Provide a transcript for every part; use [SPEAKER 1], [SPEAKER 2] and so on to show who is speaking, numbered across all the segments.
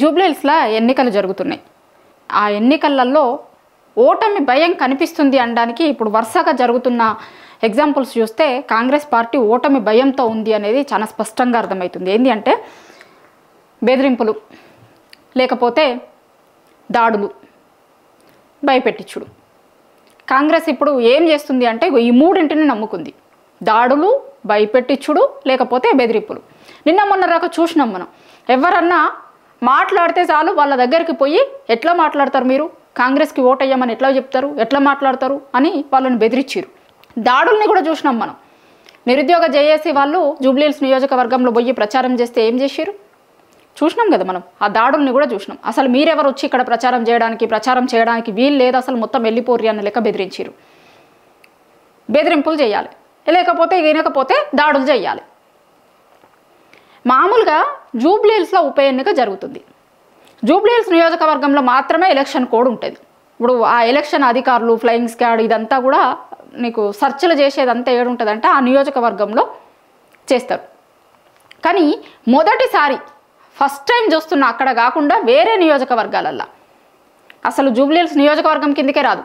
[SPEAKER 1] జూబ్లీహిల్స్లో ఎన్నికలు జరుగుతున్నాయి. ఆ ఎన్నికలలో ఓటమి భయం కనిపిస్తుంది అనడానికి ఇప్పుడు వరుసగా జరుగుతున్న ఎగ్జాంపుల్స్ చూస్తే కాంగ్రెస్ పార్టీ ఓటమి భయంతో ఉంది అనేది చాలా స్పష్టంగా అర్థమవుతుంది. ఏంటి అంటే బెదిరింపులు, లేకపోతే దాడులు, భయపెట్టించుడు. కాంగ్రెస్ ఇప్పుడు ఏం చేస్తుంది అంటే ఈ మూడింటిని నమ్ముకుంది: దాడులు, భయపెట్టించుడు, లేకపోతే బెదిరింపులు. నిన్న మొన్న రాక చూసినాం మనం. ఎవరన్నా మాట్లాడితే చాలు వాళ్ళ దగ్గరికి పోయి ఎట్లా మాట్లాడతారు, మీరు కాంగ్రెస్కి ఓటయ్యమని ఎట్లా చెప్తారు, ఎట్లా మాట్లాడతారు అని వాళ్ళని బెదిరించారు. దాడుల్ని కూడా చూసినాం మనం. నిరుద్యోగ జేఏసీ వాళ్ళు జూబ్లీహిల్స్ నియోజకవర్గంలో పోయి ప్రచారం చేస్తే ఏం చేశారు చూసినాం కదా మనం. ఆ దాడుల్ని కూడా చూసినాం. అసలు మీరెవరు వచ్చి ఇక్కడ ప్రచారం చేయడానికి వీలు లేదు, అసలు మొత్తం వెళ్ళిపోర్రి అన్న లెక్క బెదిరించారు. బెదిరింపులు చేయాలి, లేకపోతే వినకపోతే దాడులు చేయాలి. మామూలుగా జూబ్లీహిల్స్లో ఉప ఎన్నిక జరుగుతుంది. జూబ్లీహిల్స్ నియోజకవర్గంలో మాత్రమే ఎలక్షన్ కోడ్ ఉంటుంది. ఇప్పుడు ఆ ఎలక్షన్ అధికారులు, ఫ్లయింగ్ స్క్వాడ్ ఇదంతా కూడా నీకు సర్చ్లు చేసేదంతా ఏడుంటుందంటే ఆ నియోజకవర్గంలో చేస్తారు. కానీ మొదటిసారి ఫస్ట్ టైం చూస్తున్నా అక్కడ కాకుండా వేరే నియోజకవర్గాలల్లో, అసలు జూబ్లీహిల్స్ నియోజకవర్గం కిందకే రాదు,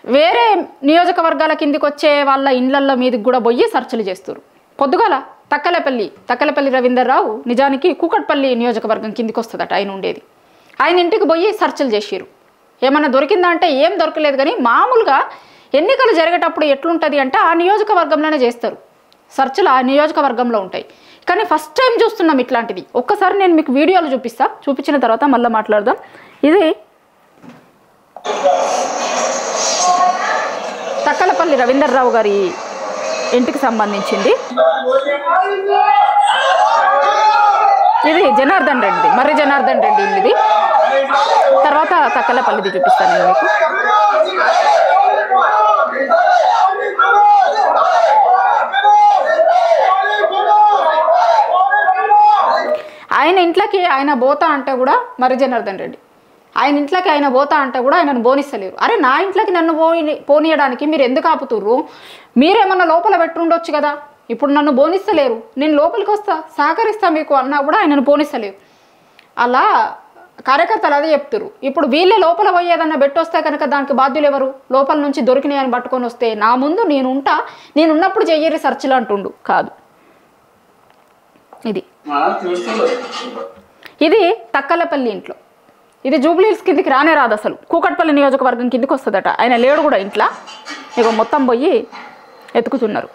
[SPEAKER 1] వేరే నియోజకవర్గాల కిందికి వచ్చే వాళ్ళ ఇండ్లల్లో మీదకి కూడా పోయి సర్చ్లు చేస్తారు. పొద్దుగాల తక్కలపల్లి రవీందర్ రావు నిజానికి కూకట్పల్లి నియోజకవర్గం కిందికి వస్తుందట ఆయన ఉండేది. ఆయన ఇంటికి పోయి సర్చ్లు చేసిరు. ఏమన్నా దొరికిందా అంటే ఏం దొరకలేదు. కానీ మామూలుగా ఎన్నికలు జరిగేటప్పుడు ఎట్లుంటుంది అంటే ఆ నియోజకవర్గంలోనే చేస్తారు సర్చ్లు, ఆ నియోజకవర్గంలో ఉంటాయి. కానీ ఫస్ట్ టైం చూస్తున్నాం ఇట్లాంటిది. ఒక్కసారి నేను మీకు వీడియోలు చూపించిన తర్వాత మళ్ళీ మాట్లాడదాం. ఇది తక్కలపల్లి రవీందర్ రావు గారి ఇంటికి సంబంధించింది. ఇది జనార్దన్ రెడ్డి, మర్రి జనార్దన్ రెడ్డి ఇది. తర్వాత తక్కలపల్లిది చూపిస్తాను నేను మీకు. ఆయన ఇంట్లోకి ఆయన పోతా అంటే కూడా మర్రి జనార్దన్ రెడ్డి ఆయన ఇంట్లోకి ఆయన పోతా అంటే కూడా ఆయనను పోనిస్తలేరు. అరే నా ఇంట్లోకి నన్ను పోనీయడానికి మీరు ఎందుకు ఆపుతుర్రు? మీరేమన్నా లోపల పెట్టుండొచ్చు కదా, ఇప్పుడు నన్ను పోనిస్తలేరు, నేను లోపలికి వస్తా సహకరిస్తా మీకు అన్నా కూడా ఆయనను పోనిస్తలేరు. అలా కార్యకర్తలు అదే చెప్తున్నారు. ఇప్పుడు వీళ్ళే లోపల పోయి ఏదన్నా పెట్టొస్తే కనుక దానికి బాధ్యులు ఎవరు? లోపల నుంచి దొరికినాయని పట్టుకొని వస్తే నా ముందు నేనున్నప్పుడు చెయ్యరి సర్చ్లు అంటుండు. కాదు, ఇది తక్కలపల్లి ఇంట్లో. ఇది జూబ్లీహిల్స్ కిందికి రానే రాదు, అసలు కూకట్పల్లి నియోజకవర్గం కిందికి వస్తుందట. ఆయన లేడు కూడా ఇంట్లో. ఇక మొత్తం పోయి ఎత్తుకుతున్నారు.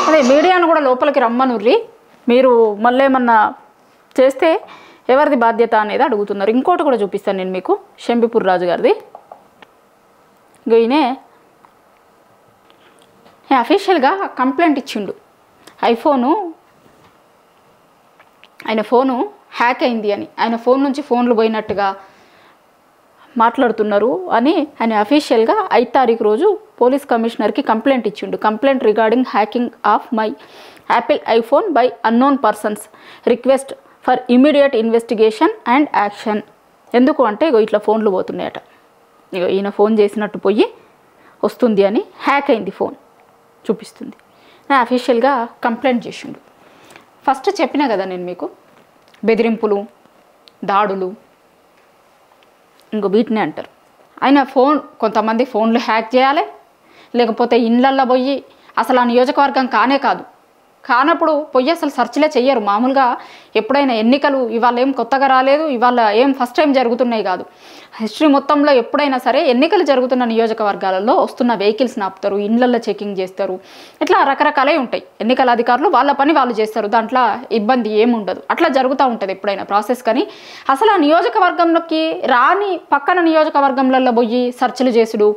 [SPEAKER 1] అదే మీడియాను కూడా లోపలికి రమ్మనుర్రి, మీరు మళ్ళీ ఏమన్నా చేస్తే ఎవరిది బాధ్యత అనేది అడుగుతున్నారు. ఇంకోటి కూడా చూపిస్తాను నేను మీకు, షంబిపూర్ రాజు గారిది. ఈయనే అఫీషియల్గా కంప్లైంట్ ఇచ్చిండు. ఆయన ఫోను హ్యాక్ అయింది అని, ఆయన ఫోన్ నుంచి ఫోన్లు పోయినట్టుగా మాట్లాడుతున్నారు అని ఆయన అఫీషియల్గా 5వ తారీఖు రోజు పోలీస్ కమిషనర్కి కంప్లైంట్ ఇచ్చిండు. Complaint regarding hacking of my Apple iPhone by unknown persons, request for immediate investigation and action. ఎందుకు అంటే ఇట్లా ఫోన్లు పోతున్నాయట, ఈయన ఫోన్ చేసినట్టు పోయి వస్తుంది అని హ్యాక్ అయింది ఫోన్ చూపిస్తుంది. అఫీషియల్గా కంప్లైంట్ చేసిండు. ఫస్ట్ చెప్పినా కదా నేను మీకు, బెదిరింపులు, దాడులు, ఇంకో వీటిని అంటారు. ఆయన కొంతమంది ఫోన్లు హ్యాక్ చేయాలి, లేకపోతే ఇండ్లల్లో పోయి అసలు ఆ నియోజకవర్గం కానే కాదు కానప్పుడు పొయ్యి అసలు సెర్చ్లే చెయ్యరు. మామూలుగా ఎప్పుడైనా ఎన్నికలు ఇవాళ ఏం కొత్తగా రాలేదు, ఇవాళ ఏం ఫస్ట్ టైం జరుగుతున్నాయి కాదు. హిస్టరీ మొత్తంలో ఎప్పుడైనా సరే ఎన్నికలు జరుగుతున్న నియోజకవర్గాలలో వస్తున్న వెహికల్స్ని ఆపుతారు, ఇండ్లల్లో చెకింగ్ చేస్తారు, ఇట్లా రకరకాలే ఉంటాయి. ఎన్నికల అధికారులు వాళ్ళ పని వాళ్ళు చేస్తారు, దాంట్లో ఇబ్బంది ఏముండదు. అట్లా జరుగుతూ ఉంటుంది ఎప్పుడైనా ప్రాసెస్. కానీ అసలు ఆ నియోజకవర్గంలోకి రాని పక్కన నియోజకవర్గంలలో పోయి సెర్చ్లు చేసుడు,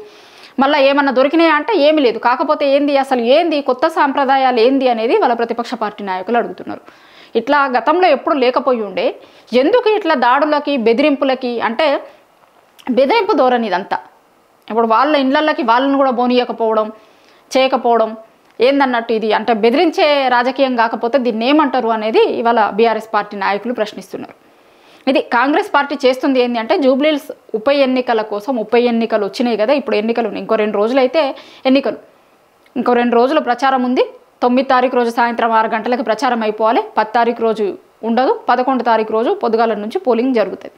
[SPEAKER 1] మళ్ళీ ఏమన్నా దొరికినాయా అంటే ఏమీ లేదు. కాకపోతే ఏంది అసలు ఏంది కొత్త సాంప్రదాయాలు ఏంది అనేది వాళ్ళ ప్రతిపక్ష పార్టీ నాయకులు అడుగుతున్నారు. ఇట్లా గతంలో ఎప్పుడు లేకపోయి ఉండే, ఎందుకు ఇట్లా దాడులకి బెదిరింపులకి, అంటే బెదిరింపు ధోరణి ఇదంతా. ఇప్పుడు వాళ్ళ ఇళ్ళకి వాళ్ళని కూడా పోనీయకపోవడం, చేయకపోవడం ఏందన్నట్టు ఇది, అంటే బెదిరించే రాజకీయం కాకపోతే దీన్ని ఏమంటారు అనేది ఇవాళ బీఆర్ఎస్ పార్టీ నాయకులు ప్రశ్నిస్తున్నారు. ఇది కాంగ్రెస్ పార్టీ చేస్తుంది ఏంటి అంటే, జూబ్లీహిల్స్ ఉప ఎన్నికల కోసం, ఉప ఎన్నికలు వచ్చినాయి కదా, ఇప్పుడు ఎన్నికలు ఇంకో 2 రోజులు అయితే ఎన్నికలు, ఇంకో 2 రోజులు ప్రచారం ఉంది. 9 తారీఖు రోజు సాయంత్రం 6 గంటలకి ప్రచారం అయిపోవాలి. 10 తారీఖు రోజు ఉండదు, 11 తారీఖు రోజు పొద్దుగాల నుంచి పోలింగ్ జరుగుతుంది.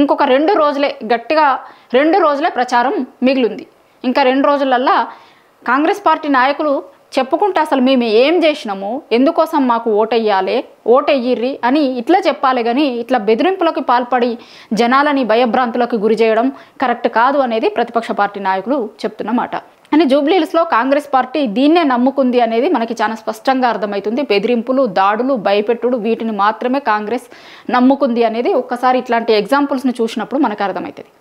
[SPEAKER 1] ఇంకొక 2 రోజులే, గట్టిగా 2 రోజులే ప్రచారం మిగిలింది. ఇంకా 2 రోజులల్లా కాంగ్రెస్ పార్టీ నాయకులు చెప్పుకుంటే అసలు మేము ఏం చేసినాము, ఎందుకోసం మాకు ఓటెయ్యాలి, ఓటెయ్యిర్రి అని ఇట్లా చెప్పాలి. కానీ ఇట్లా బెదిరింపులకు పాల్పడి జనాలని భయభ్రాంతులకు గురి చేయడం కరెక్ట్ కాదు అనేది ప్రతిపక్ష పార్టీ నాయకులు చెప్తున్నమాట. అని జూబ్లీహిల్స్లో కాంగ్రెస్ పార్టీ దీన్నే నమ్ముకుంది అనేది మనకి చాలా స్పష్టంగా అర్థమవుతుంది. బెదిరింపులు, దాడులు, భయపెట్టుడు వీటిని మాత్రమే కాంగ్రెస్ నమ్ముకుంది అనేది ఒక్కసారి ఇట్లాంటి ఎగ్జాంపుల్స్ని చూసినప్పుడు మనకు అర్థమవుతుంది.